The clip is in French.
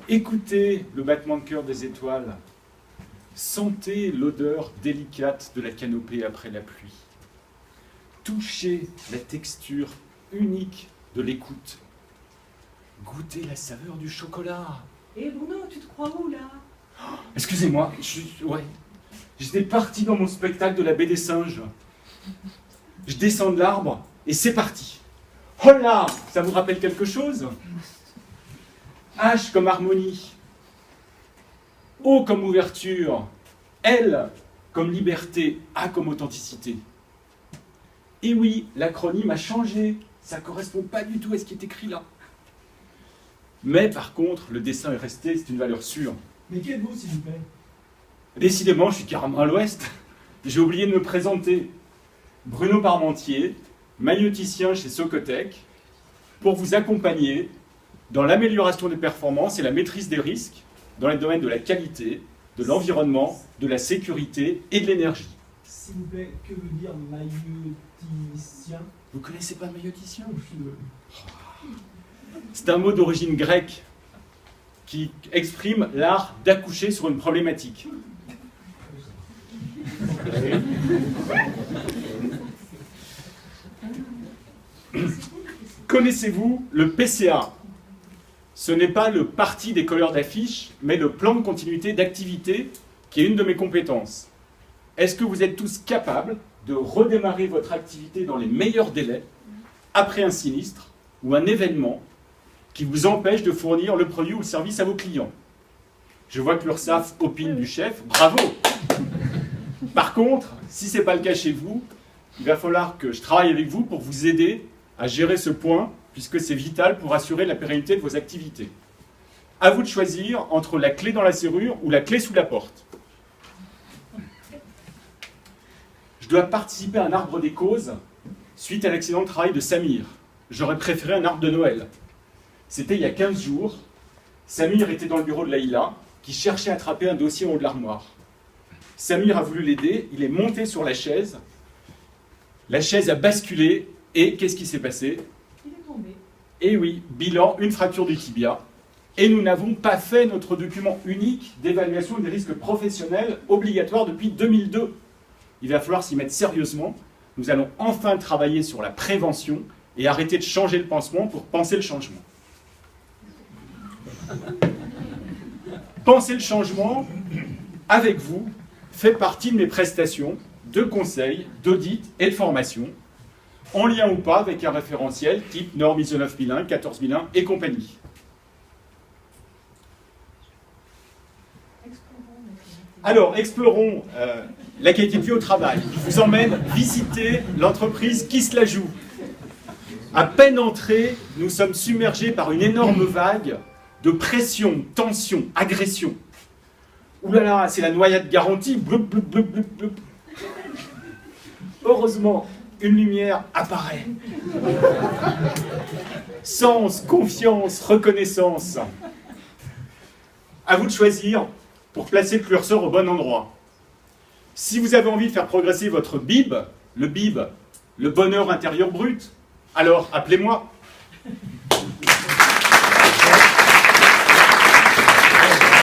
Écoutez le battement de cœur des étoiles. Sentez l'odeur délicate de la canopée après la pluie. Touchez la texture unique de l'écoute. Goûtez la saveur du chocolat. Eh Bruno, tu te crois où là? Excusez-moi, j'étais parti dans mon spectacle de la baie des singes. Je descends de l'arbre et c'est parti. Oh là, ça vous rappelle quelque chose? H comme harmonie, O comme ouverture, L comme liberté, A comme authenticité. Et oui, l'acronyme a changé, ça ne correspond pas du tout à ce qui est écrit là. Mais par contre, le dessin est resté, c'est une valeur sûre. Mais qui êtes-vous, s'il vous plaît? Décidément, je suis carrément à l'ouest. J'ai oublié de me présenter. Bruno Parmentier, maïeuticien chez Socotec, pour vous accompagner dans l'amélioration des performances et la maîtrise des risques dans les domaines de la qualité, de l'environnement, de la sécurité et de l'énergie. S'il vous plaît, que veut dire maïeuticien? Vous connaissez pas maïeuticien? Je suis désolé. C'est un mot d'origine grecque qui exprime l'art d'accoucher sur une problématique. Connaissez-vous le PCA? Ce n'est pas le parti des colleurs d'affiches, mais le plan de continuité d'activité qui est une de mes compétences. Est-ce que vous êtes tous capables de redémarrer votre activité dans les meilleurs délais après un sinistre ou un événement qui vous empêche de fournir le produit ou le service à vos clients? Je vois que l'URSSAF opine du chef, bravo! Par contre, si ce n'est pas le cas chez vous, il va falloir que je travaille avec vous pour vous aider à gérer ce point, puisque c'est vital pour assurer la pérennité de vos activités. À vous de choisir entre la clé dans la serrure ou la clé sous la porte. Je dois participer à un arbre des causes suite à l'accident de travail de Samir. J'aurais préféré un arbre de Noël. C'était il y a 15 jours. Samir était dans le bureau de Laïla, qui cherchait à attraper un dossier en haut de l'armoire. Samir a voulu l'aider, il est monté sur la chaise. La chaise a basculé, et qu'est-ce qui s'est passé? Il est tombé. Eh oui, bilan, une fracture du tibia. Et nous n'avons pas fait notre document unique d'évaluation des risques professionnels obligatoire depuis 2002. Il va falloir s'y mettre sérieusement. Nous allons enfin travailler sur la prévention et arrêter de changer le pansement pour penser le changement. Penser le changement, avec vous, fait partie de mes prestations de conseil, d'audit et de formation, en lien ou pas avec un référentiel type norme ISO 9001, 14001 et compagnie. Alors, explorons la qualité de vie au travail. Je vous emmène visiter l'entreprise Qui se la joue. À peine entrés, nous sommes submergés par une énorme vague de pression, tension, agression. Ouh là là, c'est la noyade garantie. Bloup, bloup, bloup, bloup, bloup. Heureusement, une lumière apparaît. Sens, confiance, reconnaissance. À vous de choisir pour placer le curseur au bon endroit. Si vous avez envie de faire progresser votre BIB, le BIB, le bonheur intérieur brut, alors appelez-moi.